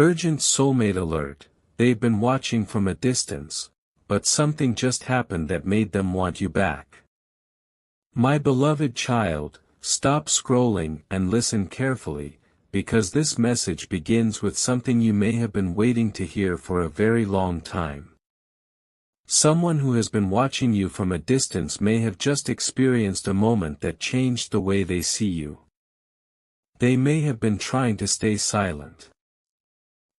Urgent soulmate alert, they've been watching from a distance, but something just happened that made them want you back. My beloved child, stop scrolling and listen carefully, because this message begins with something you may have been waiting to hear for a very long time. Someone who has been watching you from a distance may have just experienced a moment that changed the way they see you. They may have been trying to stay silent.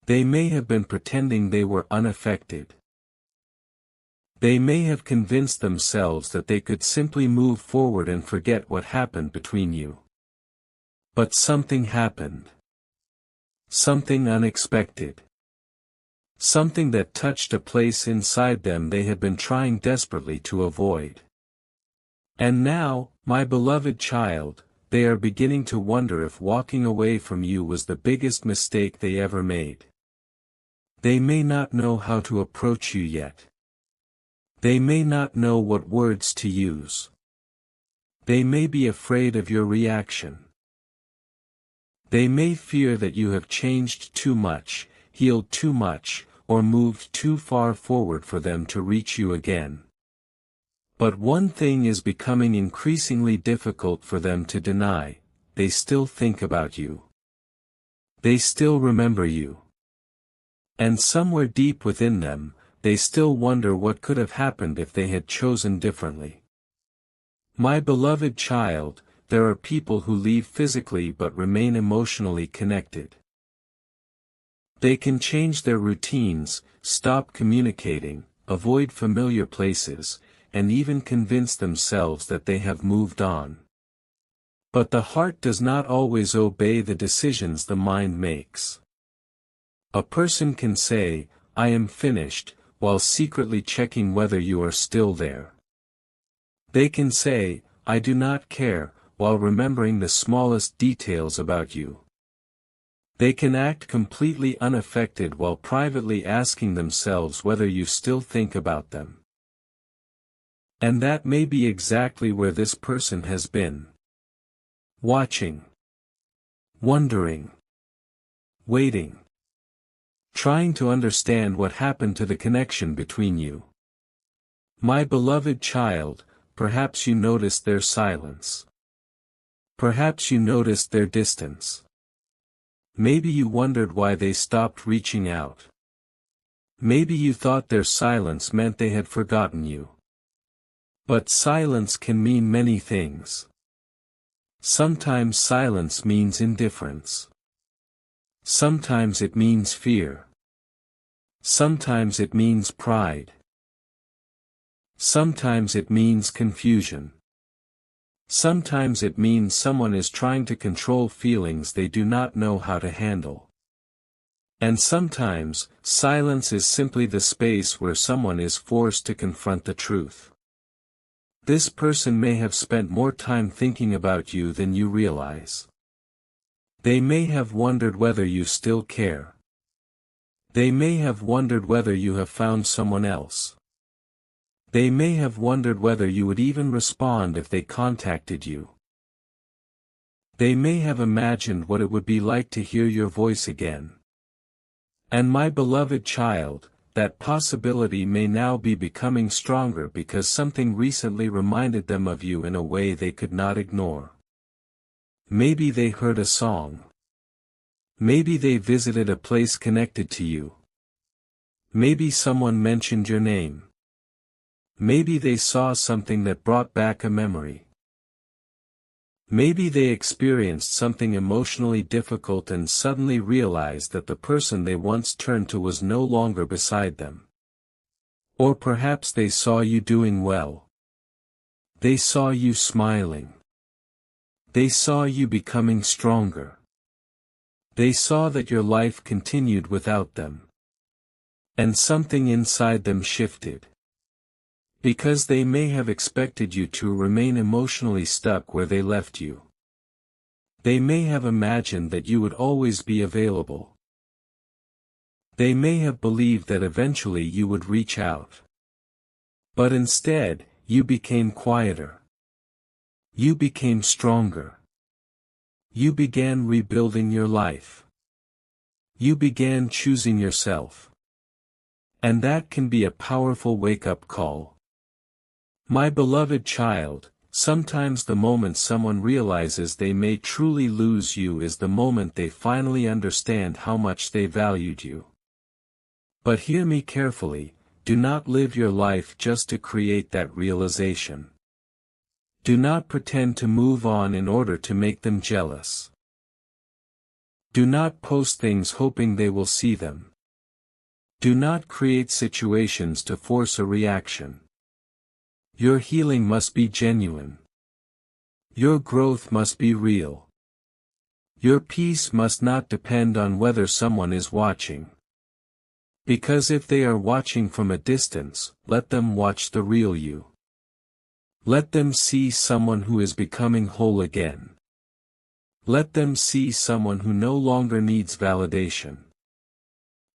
They may have been pretending they were unaffected. They may have convinced themselves that they could simply move forward and forget what happened between you. But something happened. Something unexpected. Something that touched a place inside them they had been trying desperately to avoid. And now, my beloved child, they are beginning to wonder if walking away from you was the biggest mistake they ever made. They may not know how to approach you yet. They may not know what words to use. They may be afraid of your reaction. They may fear that you have changed too much, healed too much, or moved too far forward for them to reach you again. But one thing is becoming increasingly difficult for them to deny: they still think about you. They still remember you. And somewhere deep within them, they still wonder what could have happened if they had chosen differently. My beloved child, there are people who leave physically but remain emotionally connected. They can change their routines, stop communicating, avoid familiar places, and even convince themselves that they have moved on. But the heart does not always obey the decisions the mind makes. A person can say, "I am finished," while secretly checking whether you are still there. They can say, "I do not care," while remembering the smallest details about you. They can act completely unaffected while privately asking themselves whether you still think about them. And that may be exactly where this person has been. Watching. Wondering. Waiting. Trying to understand what happened to the connection between you. My beloved child, perhaps you noticed their silence. Perhaps you noticed their distance. Maybe you wondered why they stopped reaching out. Maybe you thought their silence meant they had forgotten you. But silence can mean many things. Sometimes silence means indifference. Sometimes it means fear. Sometimes it means pride. Sometimes it means confusion. Sometimes it means someone is trying to control feelings they do not know how to handle. And sometimes, silence is simply the space where someone is forced to confront the truth. This person may have spent more time thinking about you than you realize. They may have wondered whether you still care. They may have wondered whether you have found someone else. They may have wondered whether you would even respond if they contacted you. They may have imagined what it would be like to hear your voice again. And my beloved child, that possibility may now be becoming stronger because something recently reminded them of you in a way they could not ignore. Maybe they heard a song. Maybe they visited a place connected to you. Maybe someone mentioned your name. Maybe they saw something that brought back a memory. Maybe they experienced something emotionally difficult and suddenly realized that the person they once turned to was no longer beside them. Or perhaps they saw you doing well. They saw you smiling. They saw you becoming stronger. They saw that your life continued without them. And something inside them shifted. Because they may have expected you to remain emotionally stuck where they left you. They may have imagined that you would always be available. They may have believed that eventually you would reach out. But instead, you became quieter. You became stronger. You began rebuilding your life. You began choosing yourself. And that can be a powerful wake-up call. My beloved child, sometimes the moment someone realizes they may truly lose you is the moment they finally understand how much they valued you. But hear me carefully, do not live your life just to create that realization. Do not pretend to move on in order to make them jealous. Do not post things hoping they will see them. Do not create situations to force a reaction. Your healing must be genuine. Your growth must be real. Your peace must not depend on whether someone is watching. Because if they are watching from a distance, let them watch the real you. Let them see someone who is becoming whole again. Let them see someone who no longer needs validation.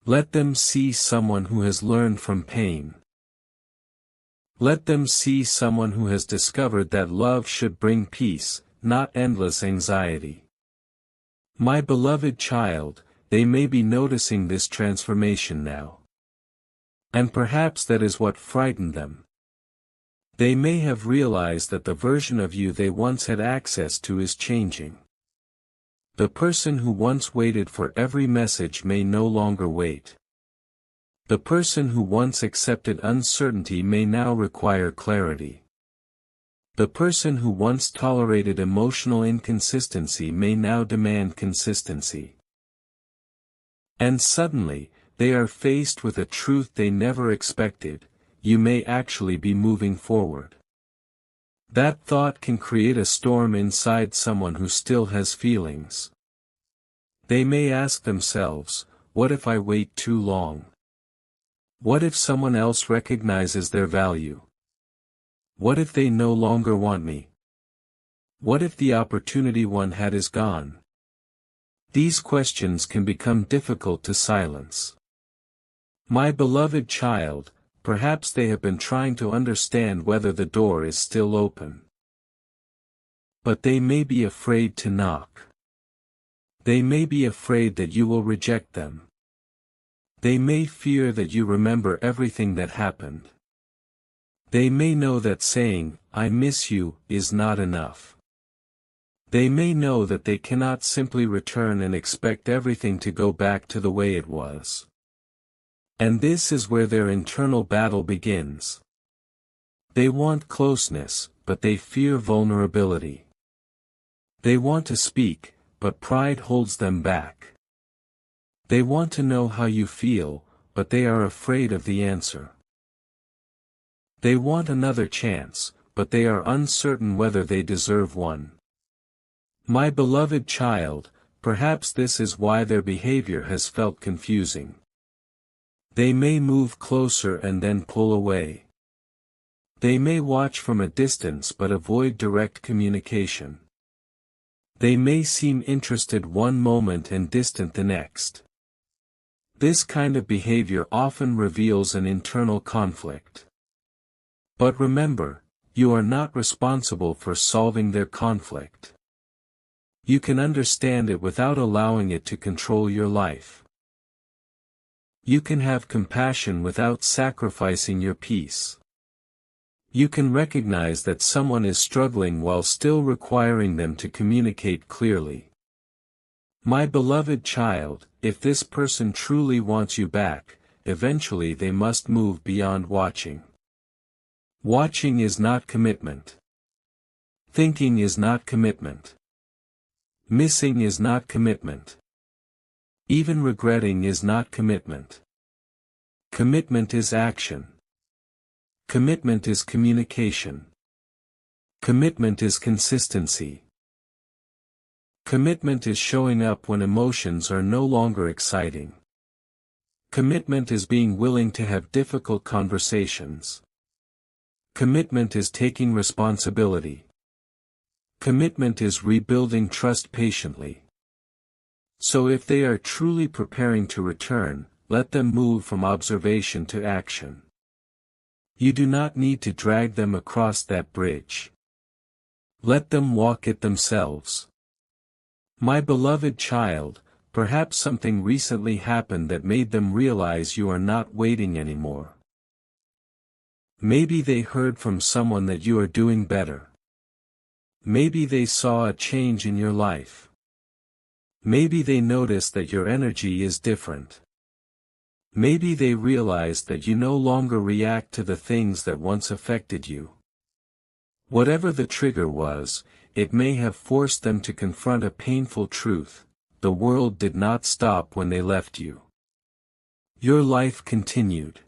Let them see someone who has learned from pain. Let them see someone who has discovered that love should bring peace, not endless anxiety. My beloved child, they may be noticing this transformation now. And perhaps that is what frightened them. They may have realized that the version of you they once had access to is changing. The person who once waited for every message may no longer wait. The person who once accepted uncertainty may now require clarity. The person who once tolerated emotional inconsistency may now demand consistency. And suddenly, they are faced with a truth they never expected: you may actually be moving forward. That thought can create a storm inside someone who still has feelings. They may ask themselves, what if I wait too long? What if someone else recognizes their value? What if they no longer want me? What if the opportunity one had is gone? These questions can become difficult to silence. My beloved child, perhaps they have been trying to understand whether the door is still open. But they may be afraid to knock. They may be afraid that you will reject them. They may fear that you remember everything that happened. They may know that saying, "I miss you," is not enough. They may know that they cannot simply return and expect everything to go back to the way it was. And this is where their internal battle begins. They want closeness, but they fear vulnerability. They want to speak, but pride holds them back. They want to know how you feel, but they are afraid of the answer. They want another chance, but they are uncertain whether they deserve one. My beloved child, perhaps this is why their behavior has felt confusing. They may move closer and then pull away. They may watch from a distance but avoid direct communication. They may seem interested one moment and distant the next. This kind of behavior often reveals an internal conflict. But remember, you are not responsible for solving their conflict. You can understand it without allowing it to control your life. You can have compassion without sacrificing your peace. You can recognize that someone is struggling while still requiring them to communicate clearly. My beloved child, if this person truly wants you back, eventually they must move beyond watching. Watching is not commitment. Thinking is not commitment. Missing is not commitment. Even regretting is not commitment. Commitment is action. Commitment is communication. Commitment is consistency. Commitment is showing up when emotions are no longer exciting. Commitment is being willing to have difficult conversations. Commitment is taking responsibility. Commitment is rebuilding trust patiently. So if they are truly preparing to return, let them move from observation to action. You do not need to drag them across that bridge. Let them walk it themselves. My beloved child, Perhaps something recently happened that made them realize you are not waiting anymore. Maybe they heard from someone that you are doing better. Maybe they saw a change in your life. Maybe they noticed that your energy is different. Maybe they realized that you no longer react to the things that once affected you. Whatever the trigger was, it may have forced them to confront a painful truth: the world did not stop when they left you. Your life continued.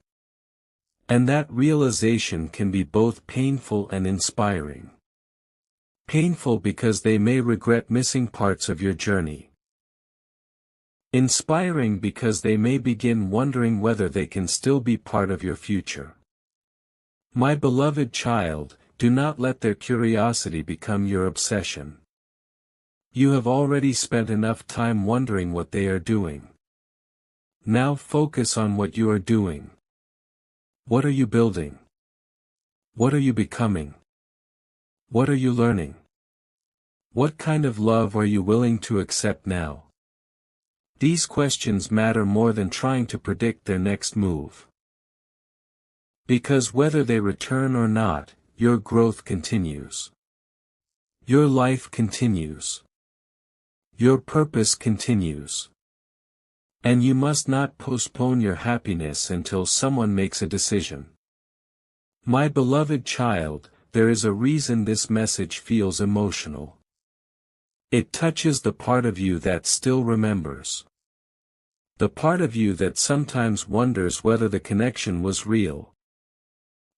And that realization can be both painful and inspiring. Painful because they may regret missing parts of your journey. Inspiring because they may begin wondering whether they can still be part of your future. My beloved child, do not let their curiosity become your obsession. You have already spent enough time wondering what they are doing. Now focus on what you are doing. What are you building? What are you becoming? What are you learning? What kind of love are you willing to accept now? These questions matter more than trying to predict their next move. Because whether they return or not, your growth continues. Your life continues. Your purpose continues. And you must not postpone your happiness until someone makes a decision. My beloved child, there is a reason this message feels emotional. It touches the part of you that still remembers. The part of you that sometimes wonders whether the connection was real.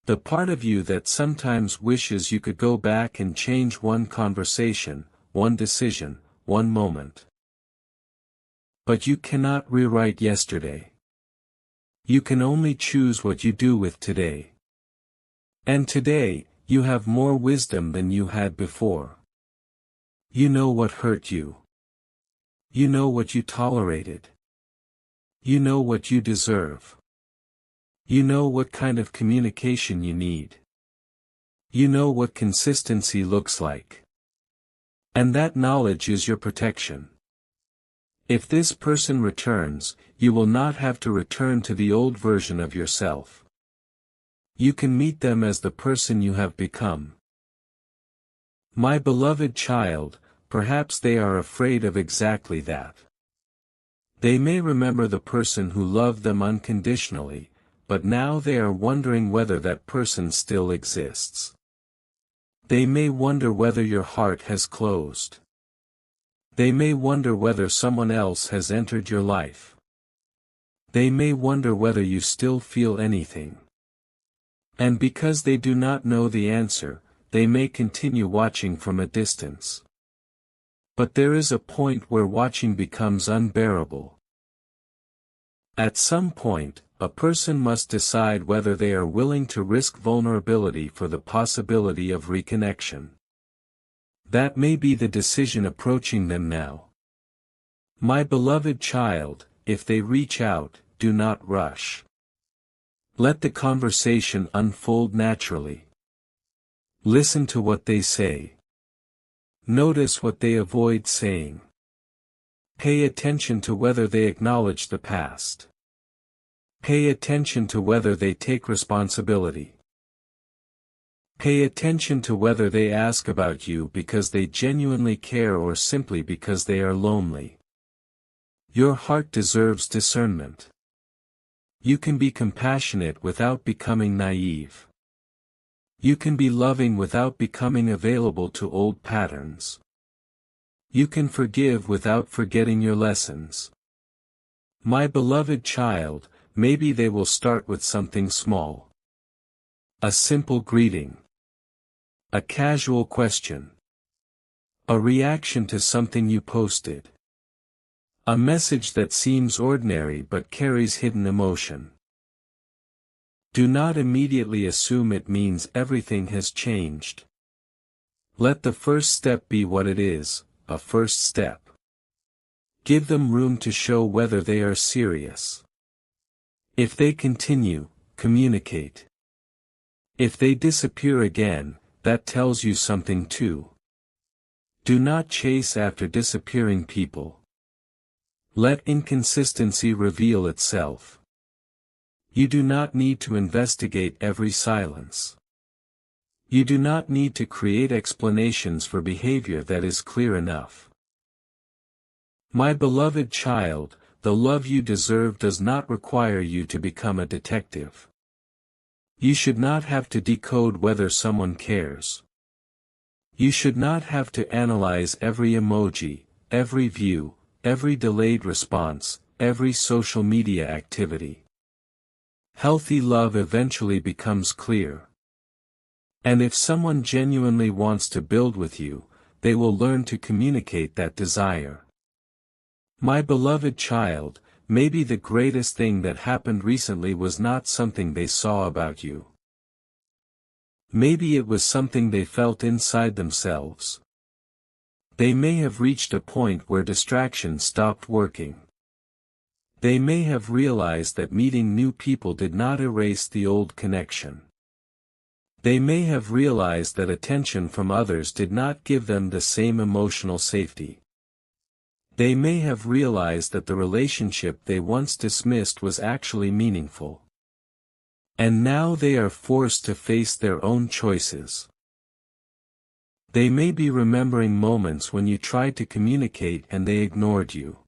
The part of you that sometimes wishes you could go back and change one conversation, one decision, one moment. But you cannot rewrite yesterday. You can only choose what you do with today. And today, you have more wisdom than you had before. You know what hurt you. You know what you tolerated. You know what you deserve. You know what kind of communication you need. You know what consistency looks like. And that knowledge is your protection. If this person returns, you will not have to return to the old version of yourself. You can meet them as the person you have become. My beloved child, perhaps they are afraid of exactly that. They may remember the person who loved them unconditionally, but now they are wondering whether that person still exists. They may wonder whether your heart has closed. They may wonder whether someone else has entered your life. They may wonder whether you still feel anything. And because they do not know the answer, they may continue watching from a distance. But there is a point where watching becomes unbearable. At some point, a person must decide whether they are willing to risk vulnerability for the possibility of reconnection. That may be the decision approaching them now. My beloved child, if they reach out, do not rush. Let the conversation unfold naturally. Listen to what they say. Notice what they avoid saying. Pay attention to whether they acknowledge the past. Pay attention to whether they take responsibility. Pay attention to whether they ask about you because they genuinely care or simply because they are lonely. Your heart deserves discernment. You can be compassionate without becoming naive. You can be loving without becoming available to old patterns. You can forgive without forgetting your lessons. My beloved child, maybe they will start with something small. A simple greeting. A casual question. A reaction to something you posted. A message that seems ordinary but carries hidden emotion. Do not immediately assume it means everything has changed. Let the first step be what it is, a first step. Give them room to show whether they are serious. If they continue, communicate. If they disappear again, that tells you something too. Do not chase after disappearing people. Let inconsistency reveal itself. You do not need to investigate every silence. You do not need to create explanations for behavior that is clear enough. My beloved child, the love you deserve does not require you to become a detective. You should not have to decode whether someone cares. You should not have to analyze every emoji, every view, every delayed response, every social media activity. Healthy love eventually becomes clear. And if someone genuinely wants to build with you, they will learn to communicate that desire. My beloved child, maybe the greatest thing that happened recently was not something they saw about you. Maybe it was something they felt inside themselves. They may have reached a point where distraction stopped working. They may have realized that meeting new people did not erase the old connection. They may have realized that attention from others did not give them the same emotional safety. They may have realized that the relationship they once dismissed was actually meaningful. And now they are forced to face their own choices. They may be remembering moments when you tried to communicate and they ignored you.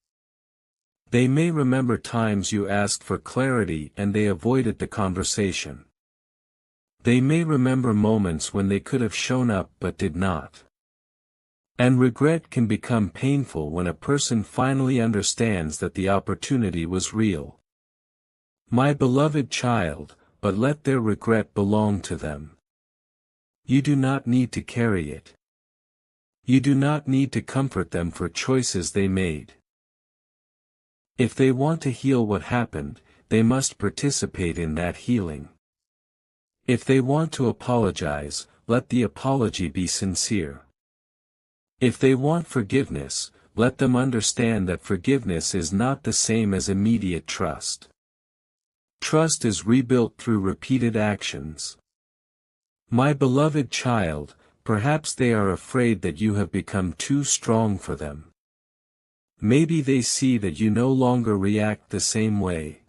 They may remember times you asked for clarity and they avoided the conversation. They may remember moments when they could have shown up but did not. And regret can become painful when a person finally understands that the opportunity was real. My beloved child, but let their regret belong to them. You do not need to carry it. You do not need to comfort them for choices they made. If they want to heal what happened, they must participate in that healing. If they want to apologize, let the apology be sincere. If they want forgiveness, let them understand that forgiveness is not the same as immediate trust. Trust is rebuilt through repeated actions. My beloved child, perhaps they are afraid that you have become too strong for them. Maybe they see that you no longer react the same way.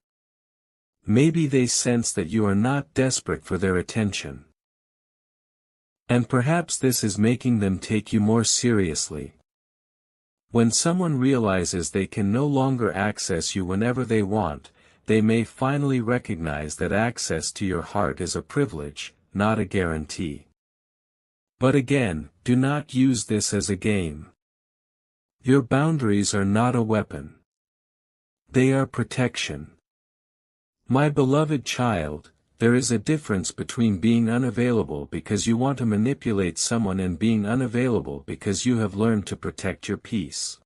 Maybe they sense that you are not desperate for their attention. And perhaps this is making them take you more seriously. When someone realizes they can no longer access you whenever they want, they may finally recognize that access to your heart is a privilege, not a guarantee. But again, do not use this as a game. Your boundaries are not a weapon. They are protection. My beloved child, there is a difference between being unavailable because you want to manipulate someone and being unavailable because you have learned to protect your peace.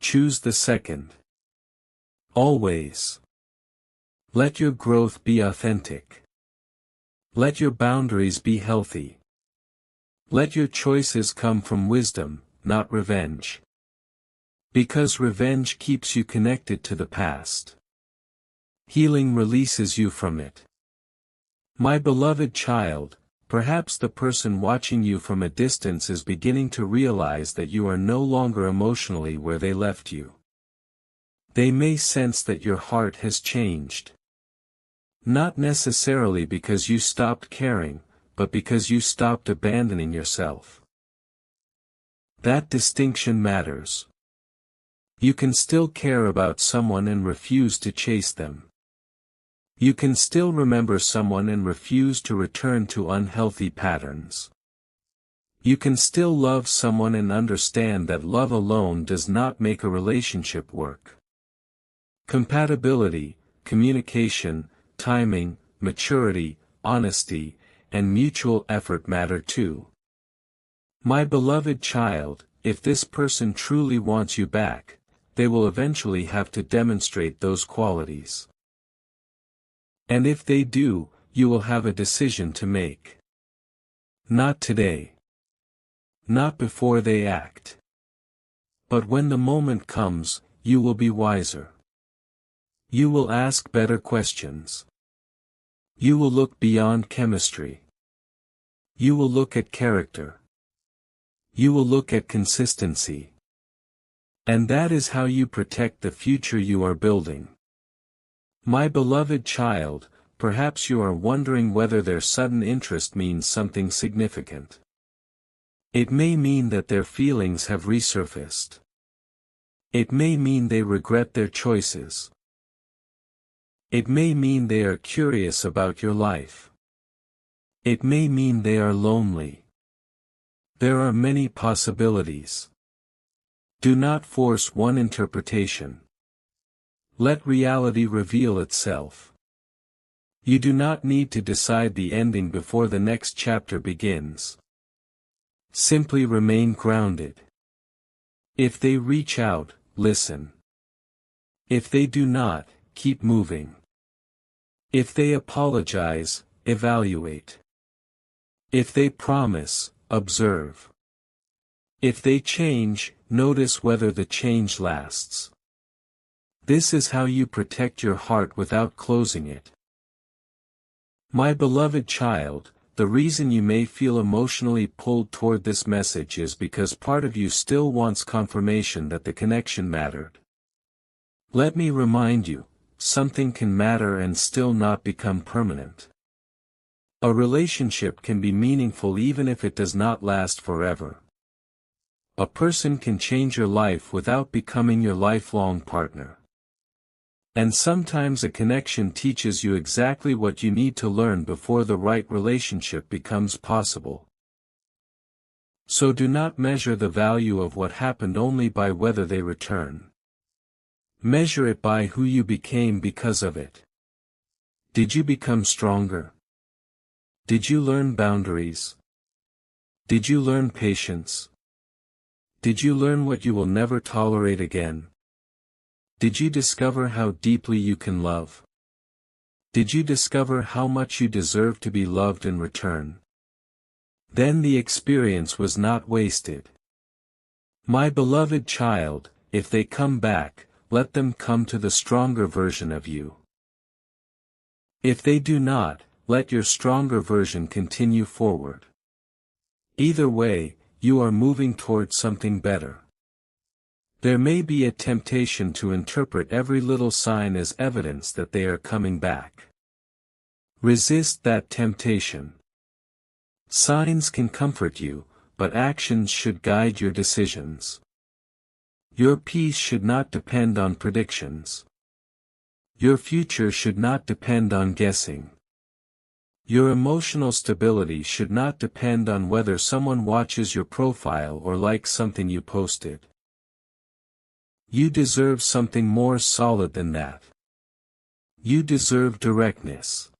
Choose the second. Always. Let your growth be authentic. Let your boundaries be healthy. Let your choices come from wisdom, not revenge. Because revenge keeps you connected to the past. Healing releases you from it. My beloved child, perhaps the person watching you from a distance is beginning to realize that you are no longer emotionally where they left you. They may sense that your heart has changed. Not necessarily because you stopped caring, but because you stopped abandoning yourself. That distinction matters. You can still care about someone and refuse to chase them. You can still remember someone and refuse to return to unhealthy patterns. You can still love someone and understand that love alone does not make a relationship work. Compatibility, communication, timing, maturity, honesty, and mutual effort matter too. My beloved child, if this person truly wants you back, they will eventually have to demonstrate those qualities. And if they do, you will have a decision to make. Not today. Not before they act. But when the moment comes, you will be wiser. You will ask better questions. You will look beyond chemistry. You will look at character. You will look at consistency. And that is how you protect the future you are building. My beloved child, perhaps you are wondering whether their sudden interest means something significant. It may mean that their feelings have resurfaced. It may mean they regret their choices. It may mean they are curious about your life. It may mean they are lonely. There are many possibilities. Do not force one interpretation. Let reality reveal itself. You do not need to decide the ending before the next chapter begins. Simply remain grounded. If they reach out, listen. If they do not, keep moving. If they apologize, evaluate. If they promise, observe. If they change, notice whether the change lasts. This is how you protect your heart without closing it. My beloved child, the reason you may feel emotionally pulled toward this message is because part of you still wants confirmation that the connection mattered. Let me remind you, something can matter and still not become permanent. A relationship can be meaningful even if it does not last forever. A person can change your life without becoming your lifelong partner. And sometimes a connection teaches you exactly what you need to learn before the right relationship becomes possible. So do not measure the value of what happened only by whether they return. Measure it by who you became because of it. Did you become stronger? Did you learn boundaries? Did you learn patience? Did you learn what you will never tolerate again? Did you discover how deeply you can love? Did you discover how much you deserve to be loved in return? Then the experience was not wasted. My beloved child, if they come back, let them come to the stronger version of you. If they do not, let your stronger version continue forward. Either way, you are moving towards something better. There may be a temptation to interpret every little sign as evidence that they are coming back. Resist that temptation. Signs can comfort you, but actions should guide your decisions. Your peace should not depend on predictions. Your future should not depend on guessing. Your emotional stability should not depend on whether someone watches your profile or likes something you posted. You deserve something more solid than that. You deserve directness.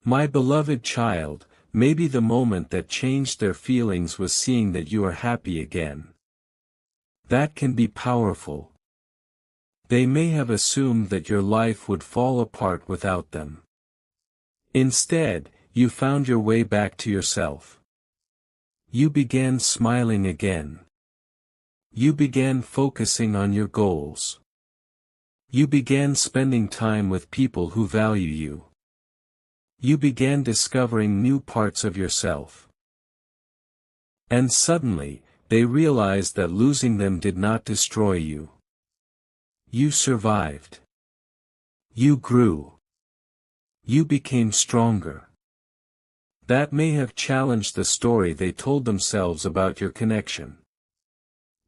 My beloved child, maybe the moment that changed their feelings was seeing that you are happy again. That can be powerful. They may have assumed that your life would fall apart without them. Instead, you found your way back to yourself. You began smiling again. You began focusing on your goals. You began spending time with people who value you. You began discovering new parts of yourself. And suddenly, they realized that losing them did not destroy you. You survived. You grew. You became stronger. That may have challenged the story they told themselves about your connection.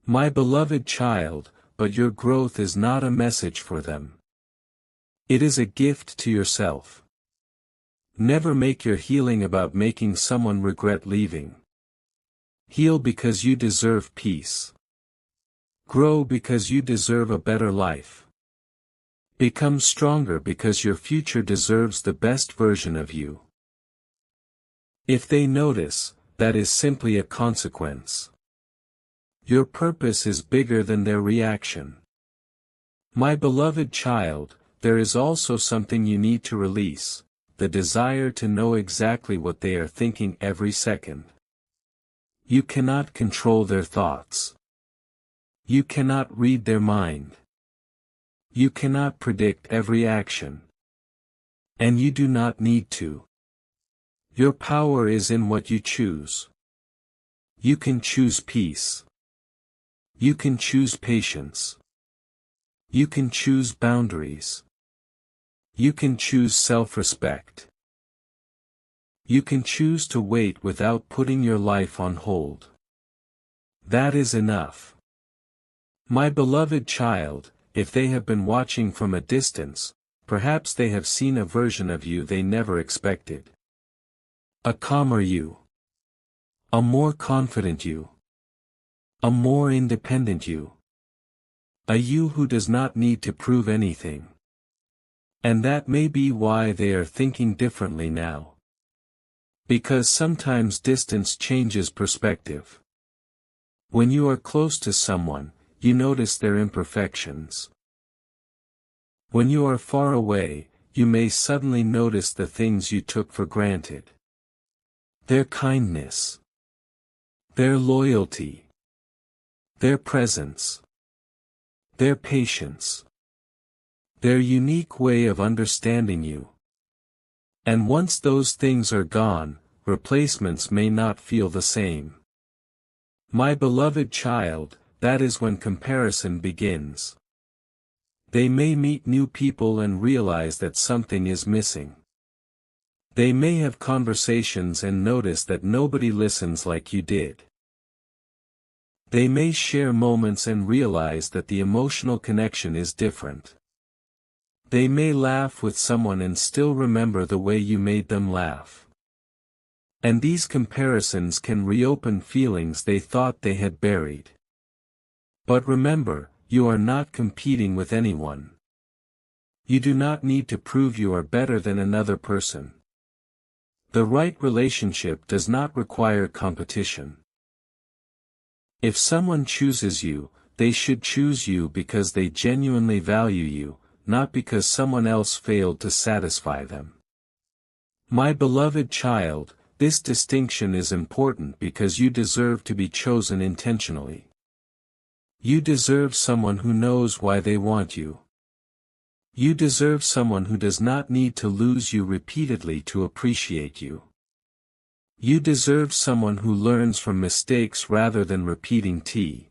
My beloved child, but your growth is not a message for them. It is a gift to yourself. Never make your healing about making someone regret leaving. Heal because you deserve peace. Grow because you deserve a better life. Become stronger because your future deserves the best version of you. If they notice, that is simply a consequence. Your purpose is bigger than their reaction. My beloved child, there is also something you need to release, the desire to know exactly what they are thinking every second. You cannot control their thoughts. You cannot read their mind. You cannot predict every action. And you do not need to. Your power is in what you choose. You can choose peace. You can choose patience. You can choose boundaries. You can choose self-respect. You can choose to wait without putting your life on hold. That is enough. My beloved child, if they have been watching from a distance, perhaps they have seen a version of you they never expected. A calmer you. A more confident you. A more independent you. A you who does not need to prove anything. And that may be why they are thinking differently now. Because sometimes distance changes perspective. When you are close to someone, you notice their imperfections. When you are far away, you may suddenly notice the things you took for granted. Their kindness. Their loyalty. Their presence. Their patience. Their unique way of understanding you. And once those things are gone, replacements may not feel the same. My beloved child, that is when comparison begins. They may meet new people and realize that something is missing. They may have conversations and notice that nobody listens like you did. They may share moments and realize that the emotional connection is different. They may laugh with someone and still remember the way you made them laugh. And these comparisons can reopen feelings they thought they had buried. But remember, you are not competing with anyone. You do not need to prove you are better than another person. The right relationship does not require competition. If someone chooses you, they should choose you because they genuinely value you, not because someone else failed to satisfy them. My beloved child, this distinction is important because you deserve to be chosen intentionally. You deserve someone who knows why they want you. You deserve someone who does not need to lose you repeatedly to appreciate you. You deserve someone who learns from mistakes rather than repeating tea.